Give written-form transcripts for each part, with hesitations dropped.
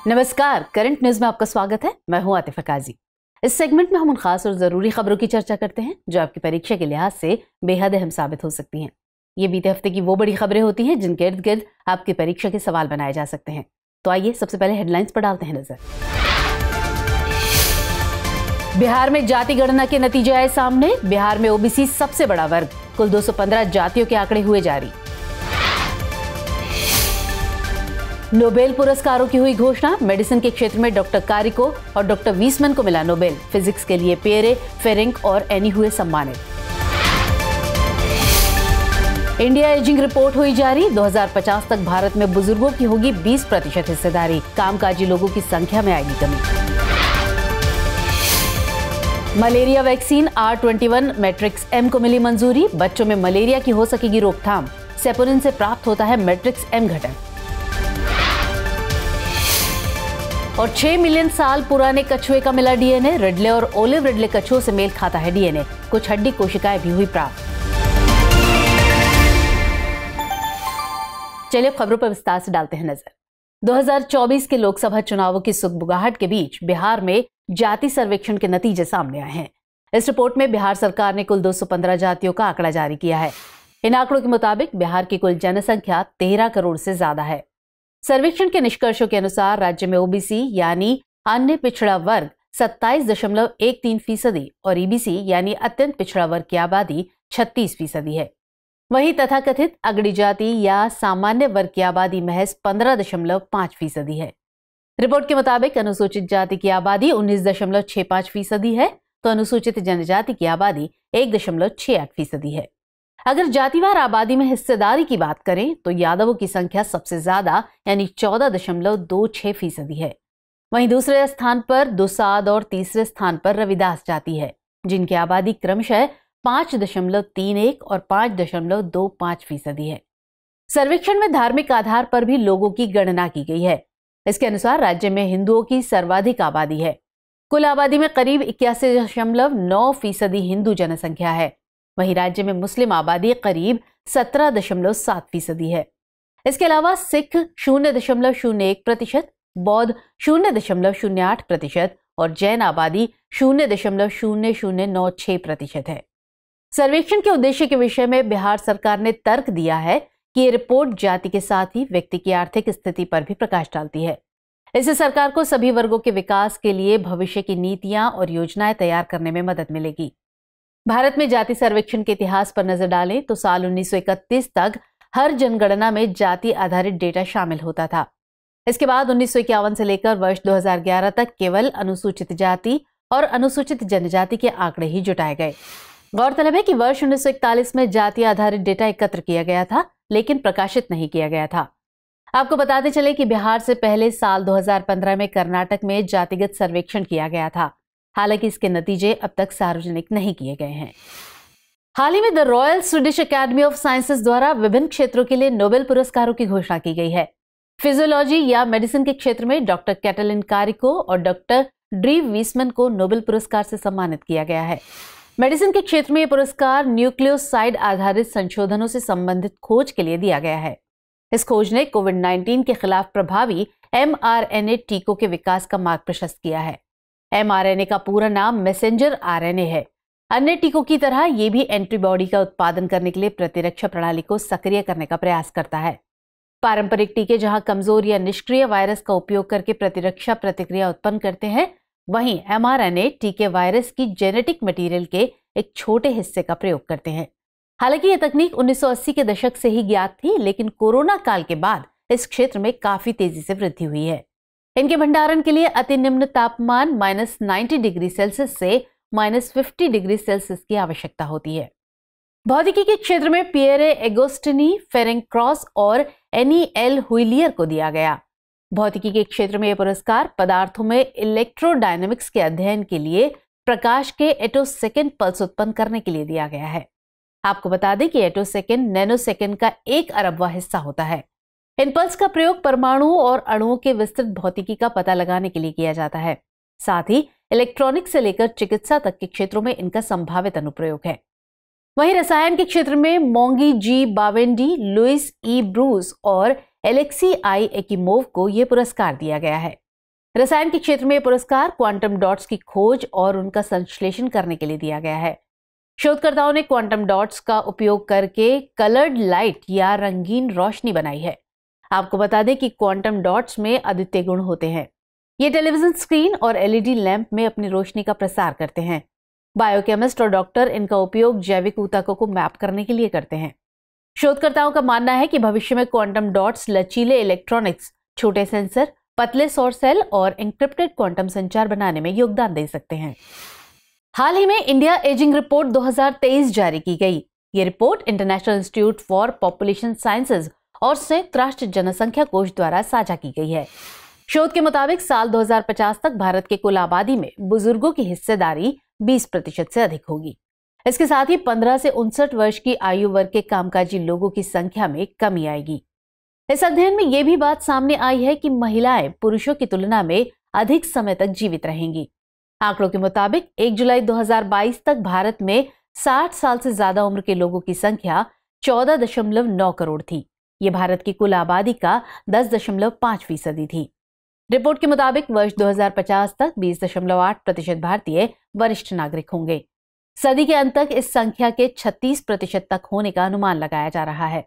नमस्कार, current news में आपका स्वागत है। मैं हूं आतिफा काजी। इस सेगमेंट में हम उन खास और जरूरी खबरों की चर्चा करते हैं जो आपकी परीक्षा के लिहाज से बेहद अहम साबित हो सकती हैं। ये बीते हफ्ते की वो बड़ी खबरें होती हैं जिनके इर्द गिर्द आपकी परीक्षा के सवाल बनाए जा सकते हैं। तो आइए सबसे पहले हेडलाइंस पर डालते हैं नजर। बिहार में जाति गणना के नतीजे आए सामने। बिहार में ओबीसी सबसे बड़ा वर्ग, कुल 215 जातियों के आंकड़े हुए जारी। नोबेल पुरस्कारों की हुई घोषणा। मेडिसिन के क्षेत्र में डॉक्टर कारिको और डॉक्टर वीसमैन को मिला नोबेल। फिजिक्स के लिए पियरे, फेरेंक और एनी हुए सम्मानित। इंडिया एजिंग रिपोर्ट हुई जारी। 2050 तक भारत में बुजुर्गों की होगी 20% हिस्सेदारी। कामकाजी लोगों की संख्या में आएगी कमी। Malaria vaccine R21 matrix M को मिली मंजूरी। बच्चों में मलेरिया की हो सकेगी रोकथाम। सेपोनिन से प्राप्त होता है मैट्रिक्स M घटक। और 6 मिलियन साल पुराने कछुए का मिला डीएनए। रिडले और ओलिव रिडले कछुओं से मेल खाता है डीएनए। कुछ हड्डी कोशिकाएं भी हुई प्राप्त। चलिए खबरों पर विस्तार से डालते हैं नजर। 2024 के लोकसभा चुनावों की सुगबुगाहट के बीच बिहार में जाति सर्वेक्षण के नतीजे सामने आए हैं। इस रिपोर्ट में बिहार सरकार ने कुल 215 जातियों का आंकड़ा जारी किया है। इन आंकड़ों के मुताबिक बिहार की कुल जनसंख्या 13 करोड़ से ज्यादा है। सर्वेक्षण के निष्कर्षों के अनुसार राज्य में ओबीसी यानी अन्य पिछड़ा वर्ग 27.13% और ईबीसी यानी अत्यंत पिछड़ा वर्ग की आबादी 36% है। वहीं तथाकथित अगड़ी जाति या सामान्य वर्ग की आबादी महज 15.5% है। रिपोर्ट के मुताबिक अनुसूचित जाति की आबादी 19.65% है तो अनुसूचित जनजाति की आबादी 1.68% है। अगर जातिवार आबादी में हिस्सेदारी की बात करें तो यादवों की संख्या सबसे ज्यादा यानी 14.26% है। वहीं दूसरे स्थान पर दुसाद और तीसरे स्थान पर रविदास जाति है जिनकी आबादी क्रमशः 5.31 और 5.25% है। सर्वेक्षण में धार्मिक आधार पर भी लोगों की गणना की गई है। इसके अनुसार राज्य में हिंदुओं की सर्वाधिक आबादी है। कुल आबादी में करीब 81.9% हिंदू जनसंख्या है। वहीं राज्य में मुस्लिम आबादी करीब 17.7% है। इसके अलावा सिख 0.01%, बौद्ध 0.08% और जैन आबादी 0.0096% है। सर्वेक्षण के उद्देश्य के विषय में बिहार सरकार ने तर्क दिया है कि ये रिपोर्ट जाति के साथ ही व्यक्ति की आर्थिक स्थिति पर भी प्रकाश डालती है। इससे सरकार को सभी वर्गों के विकास के लिए भविष्य की नीतियां और योजनाएं तैयार करने में मदद मिलेगी। भारत में जाति सर्वेक्षण के इतिहास पर नजर डालें तो साल 1931 तक हर जनगणना में जाति आधारित डेटा शामिल होता था। इसके बाद 1951 से लेकर वर्ष 2011 तक केवल अनुसूचित जाति और अनुसूचित जनजाति के आंकड़े ही जुटाए गए। गौरतलब है कि वर्ष 1941 में जाति आधारित डेटा एकत्र किया गया था लेकिन प्रकाशित नहीं किया गया था। आपको बताते चले कि बिहार से पहले साल 2015 में कर्नाटक में जातिगत सर्वेक्षण किया गया था। हालांकि इसके नतीजे अब तक सार्वजनिक नहीं किए गए हैं। हाल ही में the royal Swedish academy of sciences द्वारा विभिन्न क्षेत्रों के लिए नोबेल पुरस्कारों की घोषणा की गई है। फिजियोलॉजी या मेडिसिन के क्षेत्र में डॉक्टर कैटलिन कारिको और डॉक्टर ड्रीव वीसमैन को नोबेल पुरस्कार से सम्मानित किया गया है। मेडिसिन के क्षेत्र में यह पुरस्कार न्यूक्लियोसाइड आधारित संशोधनों से संबंधित खोज के लिए दिया गया है। इस खोज ने कोविड-19 के खिलाफ प्रभावी mRNA टीकों के विकास का मार्ग प्रशस्त किया है। mRNA का पूरा नाम मैसेंजर RNA है। अन्य टीकों की तरह ये भी एंटीबॉडी का उत्पादन करने के लिए प्रतिरक्षा प्रणाली को सक्रिय करने का प्रयास करता है। पारंपरिक टीके जहां कमजोर या निष्क्रिय वायरस का उपयोग करके प्रतिरक्षा प्रतिक्रिया उत्पन्न करते हैं, वहीं mRNA टीके वायरस की जेनेटिक मटेरियल के एक छोटे हिस्से का प्रयोग करते हैं। हालांकि यह तकनीक 1980 के दशक से ही ज्ञात थी, लेकिन कोरोना काल के बाद इस क्षेत्र में काफी तेजी से वृद्धि हुई है। इनके भंडारण के लिए अति निम्न तापमान -90 डिग्री सेल्सियस से -50 डिग्री सेल्सियस की आवश्यकता होती है। भौतिकी के क्षेत्र में पियरे एगोस्टिनी, फेरेंक क्रॉस और एनी एल हुइलियर को दिया गया। भौतिकी के क्षेत्र में यह पुरस्कार पदार्थों में इलेक्ट्रोडायनेमिक्स के अध्ययन के लिए प्रकाश के एटोसेकेंड पल्स उत्पन्न करने के लिए दिया गया है। आपको बता दें कि एटोसेकेंड नैनोसेकेंड का 1 अरबवां हिस्सा होता है। इन पल्स का प्रयोग परमाणुओं और अणुओं के विस्तृत भौतिकी का पता लगाने के लिए किया जाता है। साथ ही इलेक्ट्रॉनिक से लेकर चिकित्सा तक के क्षेत्रों में इनका संभावित अनुप्रयोग है। वहीं रसायन के क्षेत्र में मोंगी जी बावेंडी, लुइस ई ब्रूस और एलेक्सी आई एकिमोव को यह पुरस्कार दिया गया है। रसायन के क्षेत्र में पुरस्कार क्वांटम डॉट्स की खोज और उनका संश्लेषण करने के लिए दिया गया है। शोधकर्ताओं ने क्वांटम डॉट्स का उपयोग करके कलर्ड लाइट या रंगीन रोशनी बनाई है। आपको बता दें कि क्वांटम डॉट्स में अद्वितीय गुण होते हैं। ये टेलीविजन स्क्रीन और एलईडी लैंप में अपनी रोशनी का प्रसार करते हैं। बायोकेमिस्ट और डॉक्टर इनका उपयोग जैविक ऊतकों को मैप करने के लिए करते हैं। शोधकर्ताओं का मानना है कि भविष्य में क्वांटम डॉट्स लचीले इलेक्ट्रॉनिक्स, छोटे सेंसर, पतले सौर सेल और एन्क्रिप्टेड क्वांटम संचार बनाने में योगदान दे सकते हैं। हाल ही में इंडिया एजिंग रिपोर्ट 2023 जारी की गई। ये report international institute for population sciences और संयुक्त राष्ट्र जनसंख्या कोष द्वारा साझा की गई है। शोध के मुताबिक साल 2050 तक भारत के कुल आबादी में बुजुर्गों की हिस्सेदारी 20% से अधिक होगी। इसके साथ ही 15 से 59 वर्ष की आयु वर्ग के कामकाजी लोगों की संख्या में कमी आएगी। इस अध्ययन में यह भी बात सामने आई है कि महिलाएं पुरुषों की तुलना में अधिक समय तक जीवित रहेंगी। आंकड़ों के मुताबिक 1 जुलाई 2022 तक भारत में 60 साल से ज्यादा उम्र के लोगों की संख्या 14.9 करोड़ थी। ये भारत की कुल आबादी का 10.5% थी। रिपोर्ट के मुताबिक वर्ष 2050 तक 20.8% भारतीय वरिष्ठ नागरिक होंगे। सदी के अंत तक इस संख्या के 36% तक होने का अनुमान लगाया जा रहा है।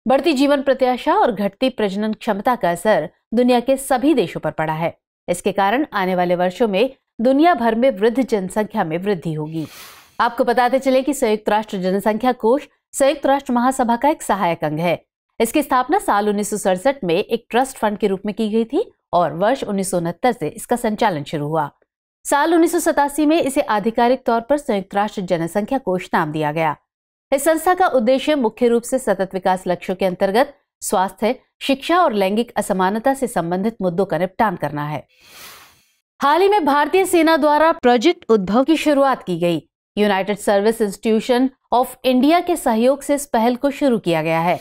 बढ़ती जीवन प्रत्याशा और घटती प्रजनन क्षमता का असर दुनिया के सभी देशों पर पड़ा है। इसके कारण आने वाले वर्षों में दुनिया भर में वृद्ध जनसंख्या में वृद्धि होगी। आपको बताते चले कि संयुक्त राष्ट्र जनसंख्या कोष संयुक्त राष्ट्र महासभा का एक सहायक अंग है। इसकी स्थापना साल 1967 में एक ट्रस्ट फंड के रूप में की गई थी और वर्ष 1969 से इसका संचालन शुरू हुआ। साल 1987 में इसे आधिकारिक तौर पर संयुक्त राष्ट्र जनसंख्या कोष नाम दिया गया। इस संस्था का उद्देश्य मुख्य रूप से सतत विकास लक्ष्यों के अंतर्गत स्वास्थ्य, शिक्षा और लैंगिक असमानता से संबंधित मुद्दों का निपटान करना है। हाल ही में भारतीय सेना द्वारा प्रोजेक्ट उद्भव की शुरुआत की गई। United service institution of India के सहयोग से इस पहल को शुरू किया गया है।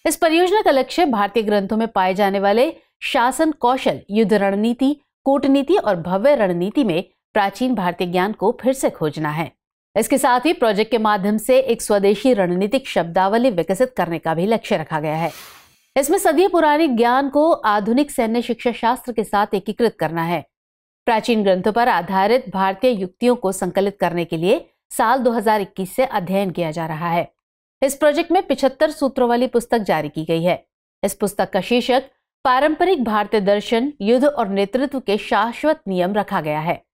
इस परियोजना का लक्ष्य भारतीय ग्रंथों में पाए जाने वाले शासन कौशल, युद्ध रणनीति, कूटनीति और भव्य रणनीति में प्राचीन भारतीय ज्ञान को फिर से खोजना है। इसके साथ ही प्रोजेक्ट के माध्यम से एक स्वदेशी रणनीतिक शब्दावली विकसित करने का भी लक्ष्य रखा गया है। इसमें सदियों पुराने ज्ञान को आधुनिक सैन्य शिक्षा शास्त्र के साथ एकीकृत करना है। प्राचीन ग्रंथों पर आधारित भारतीय युक्तियों को संकलित करने के लिए साल 2021 से अध्ययन किया जा रहा है। इस प्रोजेक्ट में 75 सूत्रों वाली पुस्तक जारी की गई है। इस पुस्तक का शीर्षक पारंपरिक भारतीय दर्शन, युद्ध और नेतृत्व के शाश्वत नियम रखा गया है।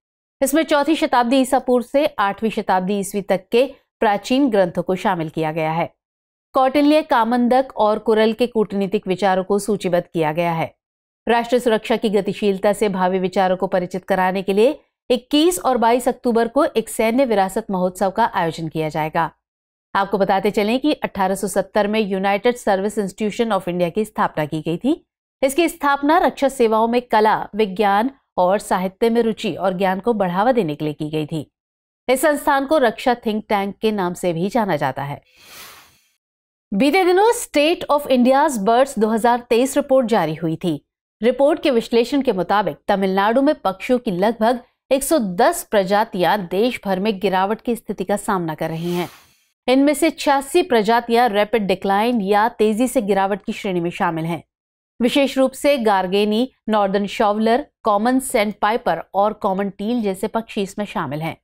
इसमें 4वीं शताब्दी ईसा पूर्व से 8वीं शताब्दी ईस्वी तक के प्राचीन ग्रंथों को शामिल किया गया है। कौटिल्य, कामंदक और कुरल के कूटनीतिक विचारों को सूचीबद्ध किया गया है। राष्ट्रीय सुरक्षा की गतिशीलता से भावी विचारों को परिचित कराने के लिए 21 और 22 अक्टूबर को एक सैन्य विरासत महोत्सव का आयोजन किया जाएगा। आपको बताते चलें कि 1870 में United service institution of India की स्थापना की गई थी। इसकी स्थापना रक्षा सेवाओं में कला, विज्ञान और साहित्य में रुचि और ज्ञान को बढ़ावा देने के लिए की गई थी। इस संस्थान को रक्षा थिंक टैंक के नाम से भी जाना जाता है। बीते दिनों state of India's birds 2023 report जारी हुई थी। रिपोर्ट के विश्लेषण के मुताबिक तमिलनाडु में पक्षियों की लगभग 110 प्रजातियां देश भर में गिरावट की स्थिति का सामना कर रही हैं। इनमें से 86 प्रजातियां रैपिड डिक्लाइन या तेजी से गिरावट की श्रेणी में शामिल हैं। विशेष रूप से garganey, northern shoveler, common sandpiper और कॉमन टील जैसे पक्षी इसमें शामिल हैं।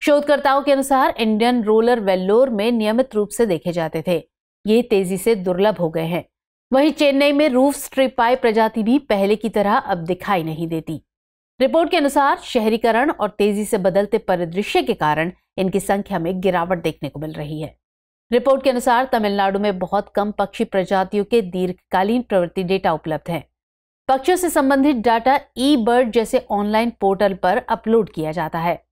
शोधकर्ताओं के अनुसार इंडियन रोलर वेल्लोर में नियमित रूप से देखे जाते थे, ये तेजी से दुर्लभ हो गए हैं। वहीं चेन्नई में रूफ स्ट्रिपाई प्रजाति भी पहले की तरह अब दिखाई नहीं देती। रिपोर्ट के अनुसार शहरीकरण और तेजी से बदलते परिदृश्य के कारण इनकी संख्या में गिरावट देखने को मिल रही है। रिपोर्ट के अनुसार तमिलनाडु में बहुत कम पक्षी प्रजातियों के दीर्घकालीन प्रवृत्ति डेटा उपलब्ध है। पक्षियों से संबंधित डाटा ई बर्ड जैसे ऑनलाइन पोर्टल पर अपलोड किया जाता है।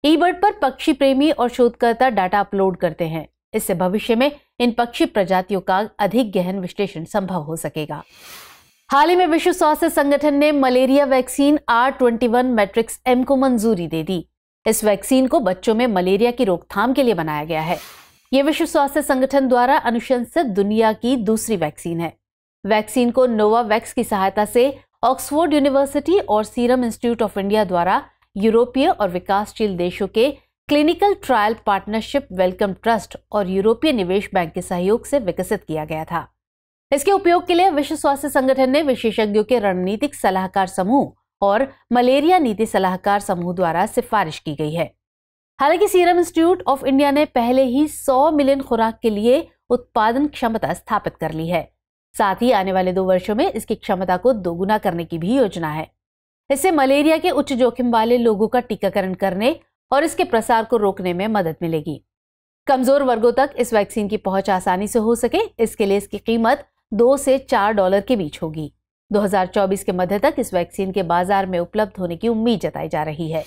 ई बर्ड पर पक्षी प्रेमी और शोधकर्ता डाटा अपलोड करते हैं। इससे भविष्य में इन पक्षी प्रजातियों का अधिक गहन विश्लेषण संभव हो सकेगा। हाल ही में विश्व स्वास्थ्य संगठन ने मलेरिया वैक्सीन R21-M को मंजूरी दे दी। इस वैक्सीन को बच्चों में मलेरिया की रोकथाम के लिए बनाया गया है। यह विश्व स्वास्थ्य संगठन द्वारा अनुशंसित दुनिया की दूसरी वैक्सीन है। वैक्सीन को नोवावैक्स की सहायता से ऑक्सफोर्ड यूनिवर्सिटी और सीरम इंस्टीट्यूट ऑफ इंडिया द्वारा यूरोपीय और विकासशील देशों के clinical trial partnership Wellcome Trust और यूरोपीय निवेश बैंक के सहयोग से विकसित किया गया था। इसके उपयोग के लिए विश्व स्वास्थ्य संगठन ने विशेषज्ञों के रणनीतिक सलाहकार समूह और मलेरिया नीति सलाहकार समूह द्वारा सिफारिश की गई है। हालांकि सीरम इंस्टीट्यूट ऑफ इंडिया ने पहले ही 100 मिलियन खुराक के लिए उत्पादन क्षमता स्थापित कर ली है। साथ ही आने वाले 2 वर्षों में इसकी क्षमता को दोगुना करने की भी योजना है। इससे मलेरिया के उच्च जोखिम वाले लोगों का टीकाकरण करने और इसके प्रसार को रोकने में मदद मिलेगी। कमजोर वर्गों तक इस वैक्सीन की पहुंच आसानी से हो सके, इसके लिए इसकी कीमत $2 से $4 के बीच होगी। 2024 के मध्य तक इस वैक्सीन के बाजार में उपलब्ध होने की उम्मीद जताई जा रही है।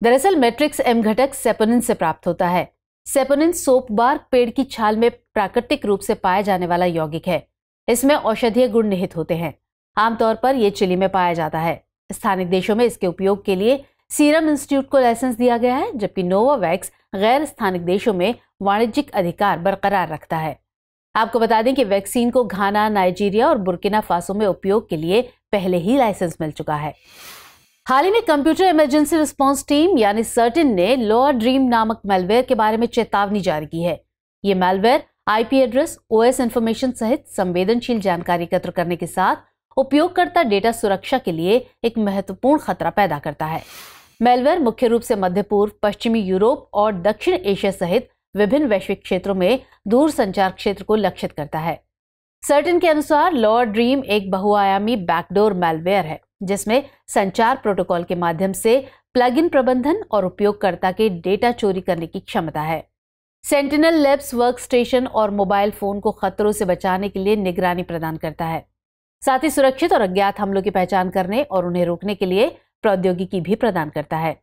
दरअसल मैट्रिक्स एम घटक सेपोनिन से प्राप्त होता है। सेपोनिन सोप बार्क पेड़ की छाल में प्राकृतिक रूप से पाया जाने वाला यौगिक है। इसमें औषधीय गुण निहित होते हैं। आमतौर पर यह चिली में पाया जाता है। स्थानिक देशों में इसके उपयोग के लिए सीरम इंस्टीट्यूट को लाइसेंस दिया गया है, जबकि नोवावैक्स गैर स्थानिक देशों में वाणिज्यिक अधिकार बरकरार रखता है। आपको बता दें कि वैक्सीन को घाना, नाइजीरिया और बुर्किना फासो में उपयोग के लिए पहले ही लाइसेंस मिल चुका है। हाल ही में कंप्यूटर इमरजेंसी रिस्पांस टीम यानी सर्टिन ने लॉ ड्रीम नामक मैलवेयर के बारे में चेतावनी जारी की है। ये malware IP address, OS information सहित संवेदनशील जानकारी एकत्र करने के साथ उपयोगकर्ता डेटा सुरक्षा के लिए एक महत्वपूर्ण खतरा पैदा करता है। मैलवेयर मुख्य रूप से मध्य पूर्व, पश्चिमी यूरोप और दक्षिण एशिया सहित विभिन्न वैश्विक क्षेत्रों में दूर संचार क्षेत्र को लक्षित करता है। सर्टिन के अनुसार लॉ ड्रीम एक बहुआयामी बैकडोर मैलवेयर है, जिसमें संचार प्रोटोकॉल के माध्यम से प्लग इन प्रबंधन और उपयोगकर्ता के डेटा चोरी करने की क्षमता है। सेंटिनल लैब्स वर्कस्टेशन और मोबाइल फोन को खतरों से बचाने के लिए निगरानी प्रदान करता है। साथ ही सुरक्षित और अज्ञात हमलों की पहचान करने और उन्हें रोकने के लिए प्रौद्योगिकी भी प्रदान करता है।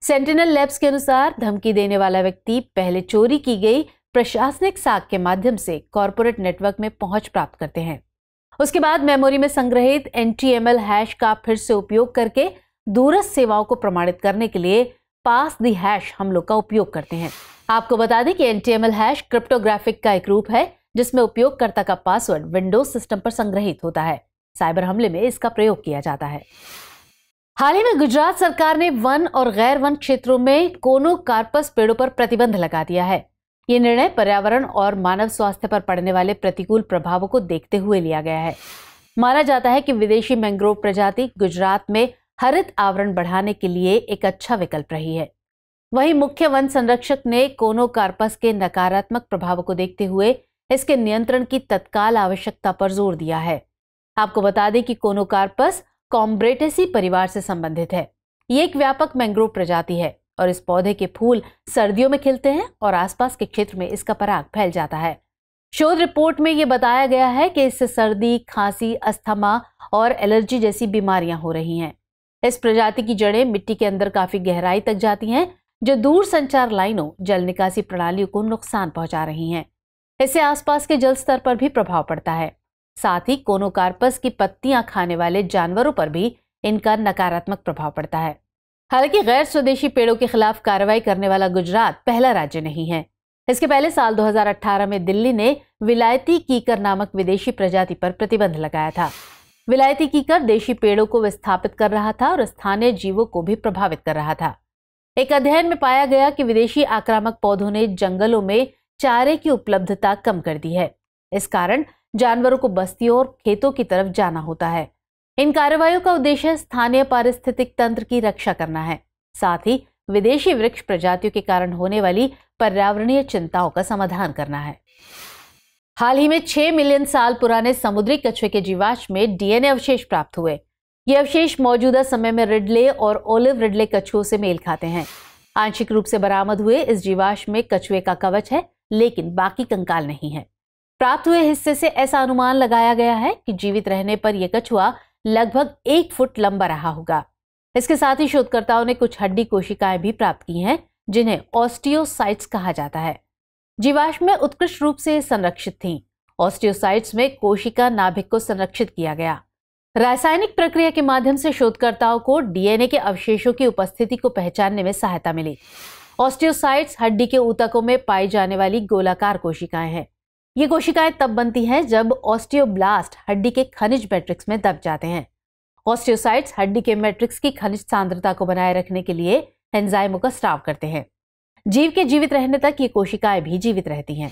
सेंटिनल लैब्स के अनुसार धमकी देने वाला व्यक्ति पहले चोरी की गई प्रशासनिक साख के माध्यम से कॉर्पोरेट नेटवर्क में पहुंच प्राप्त करते हैं। उसके बाद मेमोरी में संग्रहित NTML हैश का फिर से उपयोग करके दूरस्थ सेवाओं को प्रमाणित करने के लिए पास द हैश हमलों का उपयोग करते हैं। आपको बता दें कि NTML हैश क्रिप्टोग्राफिक का एक रूप है, जिसमें उपयोगकर्ता का पासवर्ड विंडोज सिस्टम पर संग्रहित होता है। साइबर हमले में इसका प्रयोग किया जाता है। हाल ही में गुजरात सरकार ने वन और गैर वन क्षेत्रों में कोनोकार्पस पेड़ों पर प्रतिबंध लगा दिया है। ये निर्णय पर्यावरण और मानव स्वास्थ्य पर पड़ने वाले प्रतिकूल प्रभावों को देखते हुए लिया गया है। माना जाता है कि विदेशी मैंग्रोव प्रजाति गुजरात में हरित आवरण बढ़ाने के लिए एक अच्छा विकल्प रही है। वहीं मुख्य वन संरक्षक ने कोनोकार्पस के नकारात्मक प्रभावों को देखते हुए इसके नियंत्रण की तत्काल आवश्यकता पर जोर दिया है। आपको बता दें कि कोनोकार्पस कॉम्ब्रेटेसी परिवार से संबंधित है। ये एक व्यापक मैंग्रोव प्रजाति है और इस पौधे के फूल सर्दियों में खिलते हैं और आसपास के क्षेत्र में इसका पराग फैल जाता है। शोध रिपोर्ट में यह बताया गया है कि इससे सर्दी, खांसी, अस्थमा और एलर्जी जैसी बीमारियां हो रही हैं। इस प्रजाति की जड़ें मिट्टी के अंदर काफी गहराई तक जाती हैं, जो दूर संचार लाइनों, जल निकासी प्रणालियों को नुकसान पहुंचा रही हैं। इससे आसपास के जल स्तर पर भी प्रभाव पड़ता है। साथ ही कोनोकार्पस की पत्तियां खाने वाले जानवरों पर भी इनका नकारात्मक प्रभाव पड़ता है। हालांकि गैर स्वदेशी पेड़ों के खिलाफ कार्रवाई करने वाला गुजरात पहला राज्य नहीं है। इसके पहले साल 2018 में दिल्ली ने विलायती कीकर नामक विदेशी प्रजाति पर प्रतिबंध लगाया था। विलायती कीकर देशी पेड़ों को विस्थापित कर रहा था और स्थानीय जीवों को भी प्रभावित कर रहा था। एक अध्ययन में पाया गया कि विदेशी आक्रामक पौधों ने जंगलों में चारे की उपलब्धता कम कर दी है। इस कारण जानवरों को बस्तियों और खेतों की तरफ जाना होता है। इन कार्रवाइयों का उद्देश्य स्थानीय पारिस्थितिक तंत्र की रक्षा करना है, साथ ही विदेशी वृक्ष प्रजातियों के कारण होने वाली पर्यावरणीय चिंताओं का समाधान करना है। हाल ही में 6 मिलियन साल पुराने समुद्री कछुए के जीवाश्म में डीएनए अवशेष प्राप्त हुए। ये अवशेष मौजूदा समय में रिडले और ओलिव रिडले कछुओं से मेल खाते हैं। आंशिक रूप से बरामद हुए इस जीवाश्म में कछुए का कवच है, लेकिन बाकी कंकाल नहीं है। प्राप्त हुए हिस्से से ऐसा अनुमान लगाया गया है कि जीवित रहने पर यह कछुआ लगभग 1 फुट लंबा रहा होगा। इसके साथ ही शोधकर्ताओं ने कुछ हड्डी कोशिकाएं भी प्राप्त की हैं, जिन्हें ऑस्टियोसाइट्स कहा जाता है। जीवाश्म में उत्कृष्ट रूप से संरक्षित थीं। ऑस्टियोसाइट्स में कोशिका नाभिक को संरक्षित किया गया। रासायनिक प्रक्रिया के माध्यम से शोधकर्ताओं को डीएनए के अवशेषों की उपस्थिति को पहचानने में सहायता मिली। ऑस्टियोसाइट्स हड्डी के ऊतकों में पाई जाने वाली गोलाकार कोशिकाएं हैं। ये कोशिकाएं तब बनती हैं जब ऑस्टियोब्लास्ट हड्डी के खनिज मैट्रिक्स में दब जाते हैं। ऑस्टियोसाइट्स हड्डी के मैट्रिक्स की खनिज सांद्रता को बनाए रखने के लिए एंजाइमों का स्राव करते हैं। जीव के जीवित रहने तक ये कोशिकाएं भी जीवित रहती हैं।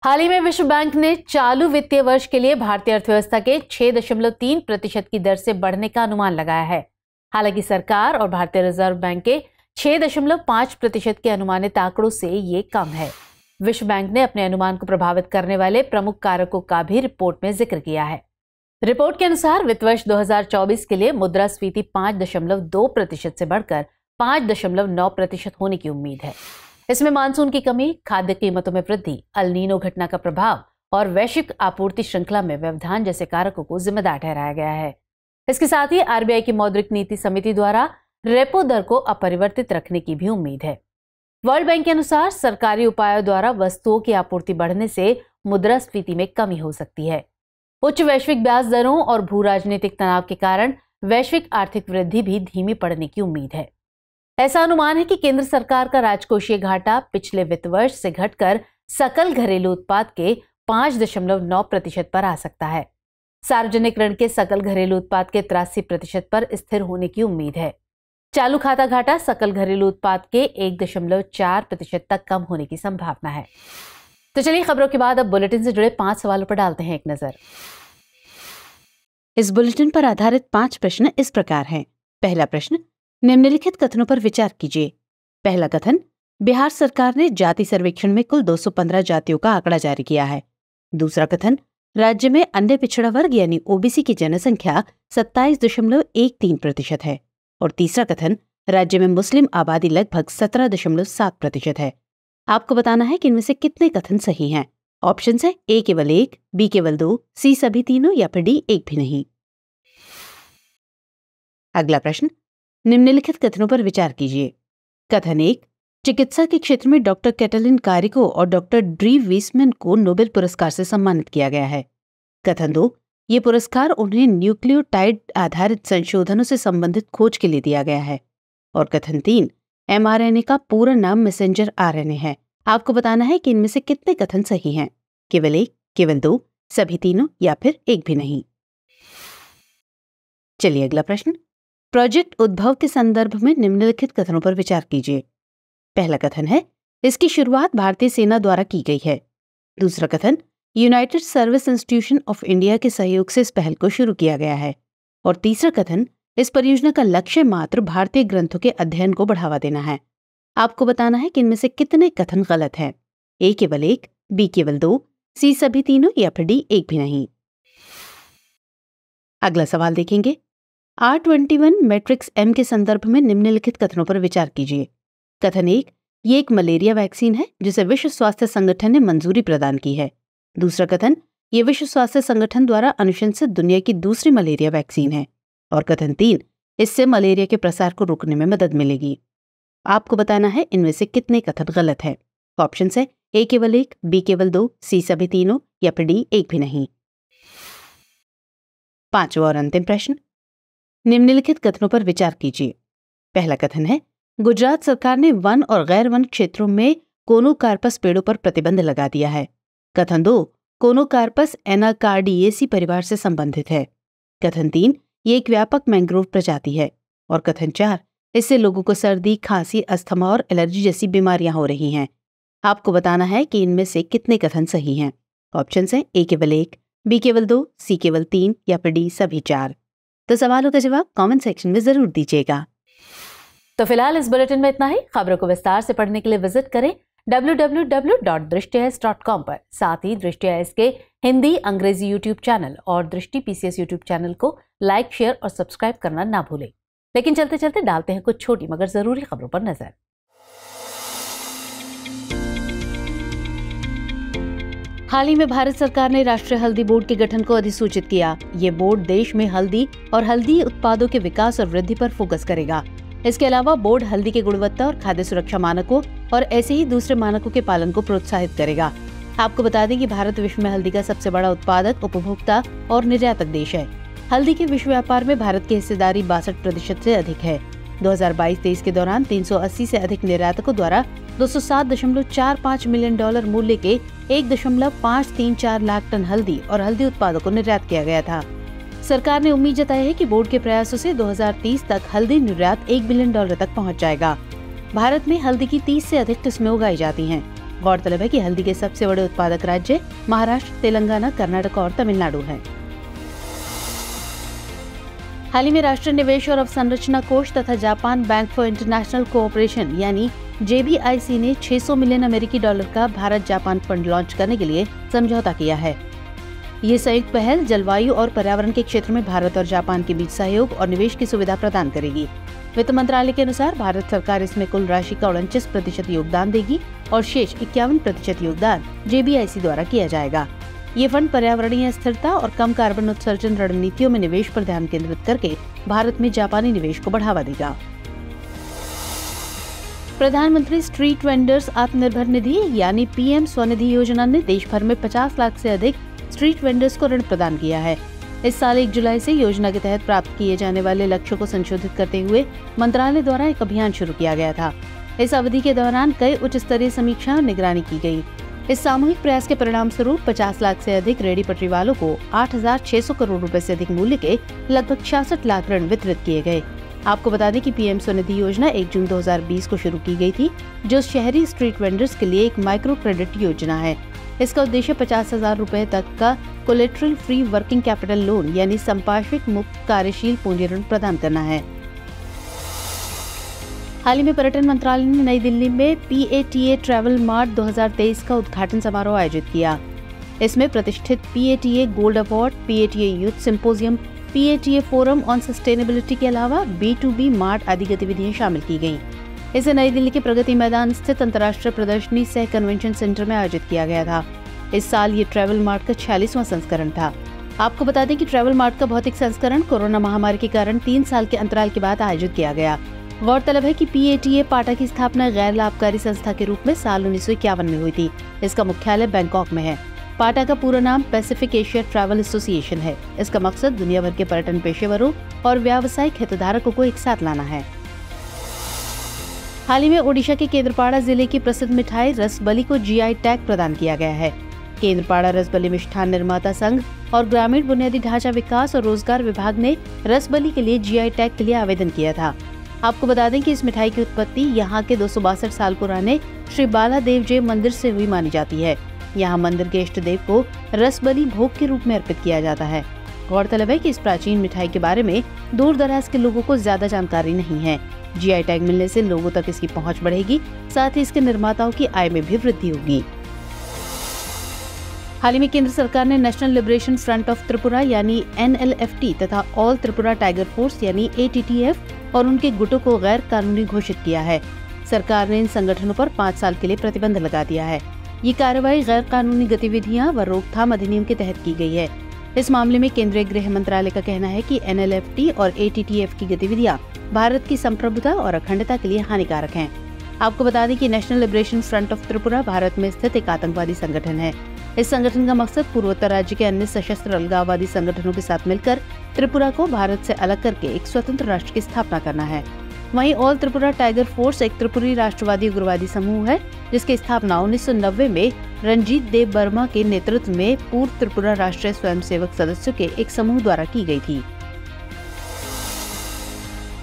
हाल ही में विश्व बैंक ने चालू वित्तीय वर्ष के लिए भारतीय अर्थव्यवस्था के 6.3% की दर से बढ़ने का अनुमान लगाया है। हालांकि सरकार और भारतीय रिजर्व बैंक के 6.5% के अनुमानित आंकड़ों से ये कम है। विश्व बैंक ने अपने अनुमान को प्रभावित करने वाले प्रमुख कारकों का भी रिपोर्ट में जिक्र किया है। रिपोर्ट के अनुसार वित्त वर्ष 2024 के लिए मुद्रास्फीति 5.2% से बढ़कर 5.9% होने की उम्मीद है। इसमें मानसून की कमी, खाद्य कीमतों में वृद्धि, अल नीनो घटना का प्रभाव और वैश्विक आपूर्ति श्रृंखला में व्यवधान जैसे कारकों को जिम्मेदार ठहराया गया है। इसके साथ ही आरबीआई की मौद्रिक नीति समिति द्वारा रेपो दर को अपरिवर्तित रखने की भी उम्मीद है। वर्ल्ड बैंक के अनुसार सरकारी उपायों द्वारा वस्तुओं की आपूर्ति बढ़ने से मुद्रास्फीति में कमी हो सकती है। उच्च वैश्विक ब्याज दरों और भू राजनीतिक तनाव के कारण वैश्विक आर्थिक वृद्धि भी धीमी पड़ने की उम्मीद है। ऐसा अनुमान है कि केंद्र सरकार का राजकोषीय घाटा पिछले वित्त वर्ष से घटकर सकल घरेलू उत्पाद के 5.9% पर आ सकता है। सार्वजनिक ऋण के सकल घरेलू उत्पाद के 83% पर स्थिर होने की उम्मीद है। चालू खाता घाटा सकल घरेलू उत्पाद के 1.4% तक कम होने की संभावना है। तो चलिए खबरों के बाद अब बुलेटिन से जुड़े 5 सवालों पर डालते हैं एक नजर। इस बुलेटिन पर आधारित 5 प्रश्न इस प्रकार हैं। पहला प्रश्न, निम्नलिखित कथनों पर विचार कीजिए। पहला कथन, बिहार सरकार ने जाति सर्वेक्षण में कुल 215 जातियों का आंकड़ा जारी किया है। दूसरा कथन, राज्य में अन्य पिछड़ा वर्ग यानी ओबीसी की जनसंख्या 27.13% है। और तीसरा कथन, राज्य में मुस्लिम आबादी लगभग 17.7% है। आपको बताना है कि इनमें से कितने कथन सही हैं। ऑप्शन है ए केवल 1, बी केवल 2, सी सभी तीनों या फिर डी एक भी नहीं। अगला प्रश्न, निम्नलिखित कथनों पर विचार कीजिए। कथन 1, चिकित्सा के क्षेत्र में डॉक्टर कैटलिन कारिको और डॉक्टर ड्रीव वीसमैन को नोबेल पुरस्कार से सम्मानित किया गया है। कथन 2, ये पुरस्कार उन्हें न्यूक्लियोटाइड आधारित संशोधनों से संबंधित खोज के लिए दिया गया है। और कथन 3, mRNA का पूरा नाम मैसेंजर RNA है। आपको बताना है कि इनमें से कितने कथन सही हैं। केवल 1, केवल 2, सभी तीनों या फिर एक भी नहीं। चलिए अगला प्रश्न, प्रोजेक्ट उद्भव के संदर्भ में निम्नलिखित कथनों पर विचार कीजिए। पहला कथन है, इसकी शुरुआत भारतीय सेना द्वारा की गई है। दूसरा कथन, United service institution of India के सहयोग से इस पहल को शुरू किया गया है। और तीसरा कथन, इस परियोजना का लक्ष्य मात्र भारतीय ग्रंथों के अध्ययन को बढ़ावा देना है। आपको बताना है कि इनमें से कितने कथन गलत हैं। ए केवल 1, बी केवल 2, सी सभी तीनों या फिर डी एक भी नहीं। अगला सवाल देखेंगे। R21 मैट्रिक्स M के संदर्भ में निम्नलिखित कथनों पर विचार कीजिए। कथन 1, ये एक मलेरिया वैक्सीन है जिसे विश्व स्वास्थ्य संगठन ने मंजूरी प्रदान की है। दूसरा कथन, ये विश्व स्वास्थ्य संगठन द्वारा अनुशंसित दुनिया की दूसरी मलेरिया वैक्सीन है। और कथन 3, इससे मलेरिया के प्रसार को रोकने में मदद मिलेगी। आपको बताना है इनमें से कितने कथन गलत हैं। ऑप्शन है ए केवल 1, बी केवल 2, सी सभी तीनों या फिर डी एक भी नहीं। पांचवा और अंतिम प्रश्न, निम्नलिखित कथनों पर विचार कीजिए। पहला कथन है, गुजरात सरकार ने वन और गैर वन क्षेत्रों में कोनोकार्पस पेड़ों पर प्रतिबंध लगा दिया है। कथन 2, कोनोकार्पस एनाकार्डिएसी परिवार से संबंधित है। कथन 3, ये एक व्यापक मैंग्रोव प्रजाति है। और कथन 4, इससे लोगों को सर्दी, खांसी, अस्थमा और एलर्जी जैसी बीमारियां हो रही हैं। आपको बताना है कि इनमें से कितने कथन सही हैं। ऑप्शन है ए केवल 1, बी केवल 2, सी केवल 3 या फिर डी सभी 4। तो सवालों का जवाब कमेंट सेक्शन में जरूर दीजिएगा। तो फिलहाल इस बुलेटिन में इतना ही। खबरों को विस्तार से पढ़ने के लिए विजिट करें www.drishti.com पर। साथ ही दृष्टि आईएएस के हिंदी, अंग्रेजी यूट्यूब चैनल और दृष्टि पीसीएस यूट्यूब चैनल को लाइक, शेयर और सब्सक्राइब करना ना भूलें। लेकिन चलते चलते डालते हैं कुछ छोटी मगर जरूरी खबरों पर नजर। हाल ही में भारत सरकार ने राष्ट्रीय हल्दी बोर्ड के गठन को अधिसूचित किया। ये बोर्ड देश में हल्दी और हल्दी उत्पादों के विकास और वृद्धि पर फोकस करेगा। इसके अलावा बोर्ड हल्दी की गुणवत्ता और खाद्य सुरक्षा मानकों और ऐसे ही दूसरे मानकों के पालन को प्रोत्साहित करेगा। आपको बता दें कि भारत विश्व में हल्दी का सबसे बड़ा उत्पादक, उपभोक्ता और निर्यातक देश है। हल्दी के विश्व व्यापार में भारत की हिस्सेदारी 62% से अधिक है। 2022-23 के दौरान 380 से अधिक निर्यातकों द्वारा $207.45 मिलियन मूल्य के 1.534 लाख टन हल्दी और हल्दी उत्पादों को निर्यात किया गया था। सरकार ने उम्मीद जताई है कि बोर्ड के प्रयासों से 2030 तक हल्दी निर्यात $1 बिलियन तक पहुंच जाएगा। भारत में हल्दी की 30 से अधिक किस्में उगाई जाती हैं। गौरतलब है कि हल्दी के सबसे बड़े उत्पादक राज्य महाराष्ट्र, तेलंगाना, कर्नाटक और तमिलनाडु हैं। हाल ही में राष्ट्रीय निवेश और अवसंरचना कोष तथा Japan bank for international cooperation यानी JBIC ने $600 मिलियन का भारत जापान फंड लॉन्च करने के लिए समझौता किया है। ये संयुक्त पहल जलवायु और पर्यावरण के क्षेत्र में भारत और जापान के बीच सहयोग और निवेश की सुविधा प्रदान करेगी। वित्त मंत्रालय के अनुसार भारत सरकार इसमें कुल राशि का 49% योगदान देगी और शेष 51% योगदान JBIC द्वारा किया जाएगा। ये फंड पर्यावरणीय स्थिरता और कम कार्बन उत्सर्जन रणनीतियों में निवेश पर ध्यान केंद्रित करके भारत में जापानी निवेश को बढ़ावा देगा। प्रधानमंत्री स्ट्रीट वेंडर्स आत्मनिर्भर निधि यानी PM स्वनिधि योजना ने देश भर में 50 लाख से अधिक स्ट्रीट वेंडर्स को ऋण प्रदान किया है। इस साल 1 जुलाई से योजना के तहत प्राप्त किए जाने वाले लक्ष्यों को संशोधित करते हुए मंत्रालय द्वारा एक अभियान शुरू किया गया था। इस अवधि के दौरान कई उच्च स्तरीय समीक्षा और निगरानी की गई। इस सामूहिक प्रयास के परिणाम स्वरूप 50 लाख से अधिक रेहड़ी पटरी वालों को 8,600 करोड़ रुपए से अधिक मूल्य के लगभग 66 लाख ऋण वितरित किए गए। आपको बता दें कि PM स्वनिधि योजना 1 जून 2020 को शुरू की गई थी, जो शहरी स्ट्रीट वेंडर्स के लिए एक माइक्रो क्रेडिट योजना है। इसका उद्देश्य 50,000 रुपए तक का collateral free working capital loan यानी संपार्श्विक मुक्त कार्यशील पूंजी ऋण प्रदान करना है। हाल ही में पर्यटन मंत्रालय ने नई दिल्ली में PATA ट्रैवल मार्ट 2023 का उद्घाटन समारोह आयोजित किया। इसमें प्रतिष्ठित PATA gold award, PATA youth symposium, PATA forum on sustainability के अलावा B2B मार्ट आदि गतिविधियां शामिल की गयी। इसे नई दिल्ली के प्रगति मैदान स्थित अंतर्राष्ट्रीय प्रदर्शनी सह कन्वेंशन सेंटर में आयोजित किया गया था। इस साल ये ट्रैवल मार्ट का 46वां संस्करण था। आपको बता दें कि ट्रैवल मार्ट का भौतिक संस्करण कोरोना महामारी के कारण 3 साल के अंतराल के बाद आयोजित किया गया। गौरतलब है कि PATA पाटा की स्थापना गैर लाभकारी संस्था के रूप में साल 1951 में हुई थी। इसका मुख्यालय बैंकॉक में है। पाटा का पूरा नाम पैसिफिक एशिया ट्रैवल एसोसिएशन है। इसका मकसद दुनिया भर के पर्यटन पेशेवरों और व्यावसायिक हितधारकों को एक साथ लाना है। हाल ही में ओडिशा के केंद्रपाड़ा जिले की प्रसिद्ध मिठाई रसबली को GI टैग प्रदान किया गया है। केंद्रपाड़ा रसबली मिष्ठान निर्माता संघ और ग्रामीण बुनियादी ढांचा विकास और रोजगार विभाग ने रसबली के लिए GI टैग के लिए आवेदन किया था। आपको बता दें कि इस मिठाई की उत्पत्ति यहाँ के 262 साल पुराने श्री बालादेव जय मंदिर से हुई मानी जाती है। यहाँ मंदिर के इष्ट देव को रसबली भोग के रूप में अर्पित किया जाता है। गौरतलब है कि इस प्राचीन मिठाई के बारे में दूर दराज के लोगों को ज्यादा जानकारी नहीं है। GI टैग मिलने से लोगों तक इसकी पहुंच बढ़ेगी, साथ ही इसके निर्माताओं की आय में भी वृद्धि होगी। हाल ही में केंद्र सरकार ने national liberation front of Tripura यानी NLFT तथा ऑल त्रिपुरा टाइगर फोर्स यानी ATTF और उनके गुटों को गैर कानूनी घोषित किया है। सरकार ने इन संगठनों पर 5 साल के लिए प्रतिबंध लगा दिया है। ये कार्रवाई गैर कानूनी गतिविधियां व रोकथाम अधिनियम के तहत की गई है। इस मामले में केंद्रीय गृह मंत्रालय का कहना है कि NLFT और ATTF की गतिविधियां भारत की संप्रभुता और अखंडता के लिए हानिकारक हैं। आपको बता दें कि national liberation front of Tripura Bharat में स्थित एक आतंकवादी संगठन है। इस संगठन का मकसद पूर्वोत्तर राज्य के अन्य सशस्त्र अलगाववादी संगठनों के साथ मिलकर त्रिपुरा को भारत से अलग करके एक स्वतंत्र राष्ट्र की स्थापना करना है। वहीं ऑल त्रिपुरा टाइगर फोर्स एक त्रिपुरी राष्ट्रवादी उग्रवादी समूह है, जिसकी स्थापना 1990 में रंजीत देव वर्मा के नेतृत्व में पूर्व त्रिपुरा राष्ट्रीय स्वयंसेवक सदस्यों के एक समूह द्वारा की गई थी।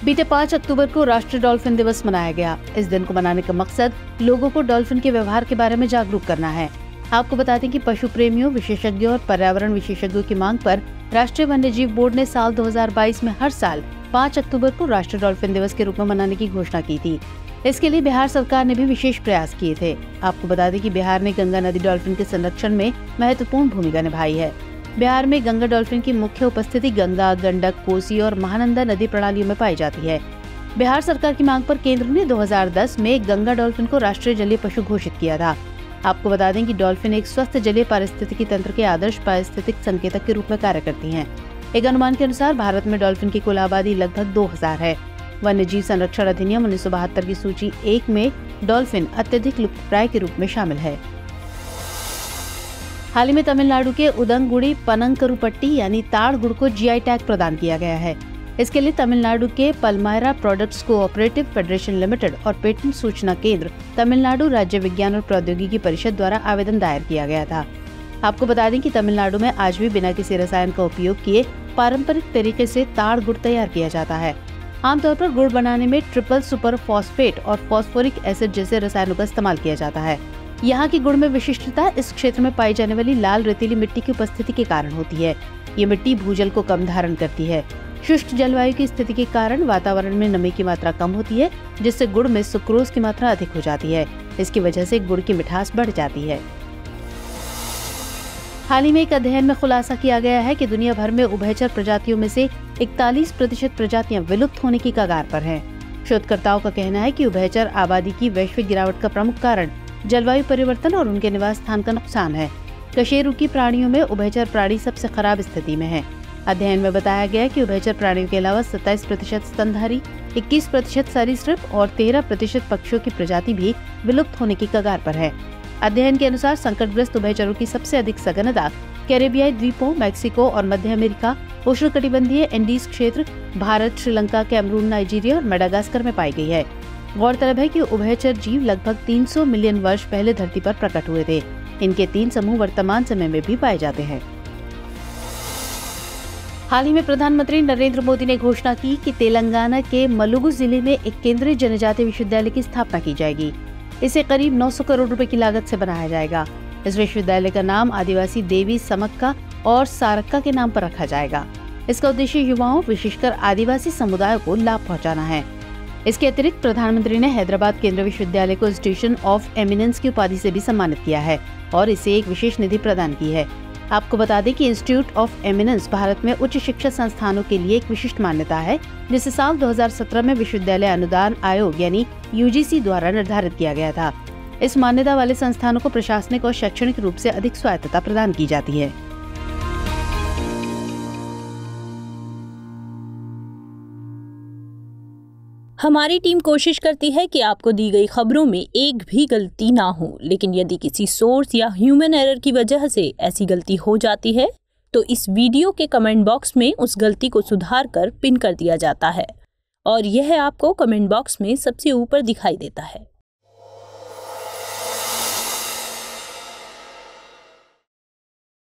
बीते 5 अक्टूबर को राष्ट्रीय डॉल्फिन दिवस मनाया गया। इस दिन को मनाने का मकसद लोगों को डॉल्फिन के व्यवहार के बारे में जागरूक करना है। आपको बता दें कि पशु प्रेमियों, विशेषज्ञों और पर्यावरण विशेषज्ञों की मांग पर राष्ट्रीय वन्यजीव बोर्ड ने साल 2022 में हर साल 5 अक्टूबर को राष्ट्रीय डॉल्फिन दिवस के रूप में मनाने की घोषणा की थी। इसके लिए बिहार सरकार ने भी विशेष प्रयास किए थे। आपको बता दें कि बिहार ने गंगा नदी डॉल्फिन के संरक्षण में महत्वपूर्ण भूमिका निभाई है। बिहार में गंगा डॉल्फिन की मुख्य उपस्थिति गंगा, गंडक, कोसी और महानंदा नदी प्रणालियों में पाई जाती है। बिहार सरकार की मांग पर केंद्र ने 2010 में गंगा डॉल्फिन को राष्ट्रीय जलीय पशु घोषित किया था। आपको बता दें कि डॉल्फिन एक स्वस्थ जलीय पारिस्थितिकी तंत्र के आदर्श पारिस्थितिक संकेतक के रूप में कार्य करती हैं। एक अनुमान के अनुसार भारत में डॉल्फिन की कुल आबादी लगभग 2000 है। वन्यजीव संरक्षण अधिनियम 1972 की सूची 1 में डॉल्फिन अत्यधिक लुप्तप्राय के रूप में शामिल है। हाल ही में तमिलनाडु के उदंगुड़ी पनंकरुपट्टी यानी ताड़ गुड़ को GI टैग प्रदान किया गया है। इसके लिए तमिलनाडु के Palmyra products cooperative federation limited और पेटेंट सूचना केंद्र तमिलनाडु राज्य विज्ञान और प्रौद्योगिकी परिषद द्वारा आवेदन दायर किया गया था। आपको बता दें कि तमिलनाडु में आज भी बिना किसी रसायन का उपयोग किए पारंपरिक तरीके से ताड़ गुड़ तैयार किया जाता है। आमतौर पर गुड़ बनाने में ट्रिपल सुपर फॉस्फेट और फॉस्फोरिक एसिड जैसे रसायनों का इस्तेमाल किया जाता है। यहाँ की गुड़ में विशिष्टता इस क्षेत्र में पाई जाने वाली लाल रेतीली मिट्टी की उपस्थिति के कारण होती है। ये मिट्टी भूजल को कम धारण करती है। शुष्क जलवायु की स्थिति के कारण वातावरण में नमी की मात्रा कम होती है, जिससे गुड़ में सुक्रोज की मात्रा अधिक हो जाती है। इसकी वजह से गुड़ की मिठास बढ़ जाती है। हाल ही में एक अध्ययन में खुलासा किया गया है कि दुनिया भर में उभयचर प्रजातियों में से 41% प्रजातियां विलुप्त होने की कगार पर हैं। शोधकर्ताओं का कहना है कि उभयचर आबादी की वैश्विक गिरावट का प्रमुख कारण जलवायु परिवर्तन और उनके निवास स्थान का नुकसान है। कशेरुकी प्राणियों में उभयचर प्राणी सबसे खराब स्थिति में है। अध्ययन में बताया गया कि उभयचर प्राणियों के अलावा 27% स्तनधारी, 21% सरीसृप और 13% पक्षियों की प्रजाति भी विलुप्त होने की कगार पर है। अध्ययन के अनुसार संकटग्रस्त उभयचरों की सबसे अधिक सघनता कैरेबियाई द्वीपों, मैक्सिको और मध्य अमेरिका, उष्णकटिबंधीय एंडीज क्षेत्र, भारत, श्रीलंका, कैमरून, नाइजीरिया और मेडागास्कर में पाई गई है। गौरतलब है कि उभयचर जीव लगभग 300 मिलियन वर्ष पहले धरती पर प्रकट हुए थे। इनके 3 समूह वर्तमान समय में भी पाए जाते हैं। हाल ही में प्रधानमंत्री नरेंद्र मोदी ने घोषणा की कि तेलंगाना के मलुगु जिले में एक केंद्रीय जनजातीय विश्वविद्यालय की स्थापना की जाएगी। इसे करीब 900 करोड़ रुपए की लागत से बनाया जाएगा। इस विश्वविद्यालय का नाम आदिवासी देवी समक्का और सारक्का के नाम पर रखा जाएगा। इसका उद्देश्य युवाओं, विशेषकर आदिवासी समुदायों को लाभ पहुंचाना है। इसके अतिरिक्त प्रधानमंत्री ने हैदराबाद केंद्रीय विश्वविद्यालय को इंस्टीट्यूशन ऑफ एमिनेंस की उपाधि से भी सम्मानित किया है और इसे एक विशेष निधि प्रदान की है। आपको बता दें कि इंस्टीट्यूट ऑफ एमिनेंस भारत में उच्च शिक्षा संस्थानों के लिए एक विशिष्ट मान्यता है, जिसे साल 2017 में विश्वविद्यालय अनुदान आयोग यानी UGC द्वारा निर्धारित किया गया था। इस मान्यता वाले संस्थानों को प्रशासनिक और शैक्षणिक रूप से अधिक स्वायत्तता प्रदान की जाती है। हमारी टीम कोशिश करती है कि आपको दी गई खबरों में एक भी गलती ना हो, लेकिन यदि किसी सोर्स या ह्यूमन एरर की वजह से ऐसी गलती हो जाती है तो इस वीडियो के कमेंट बॉक्स में उस गलती को सुधार कर पिन कर दिया जाता है और यह आपको कमेंट बॉक्स में सबसे ऊपर दिखाई देता है।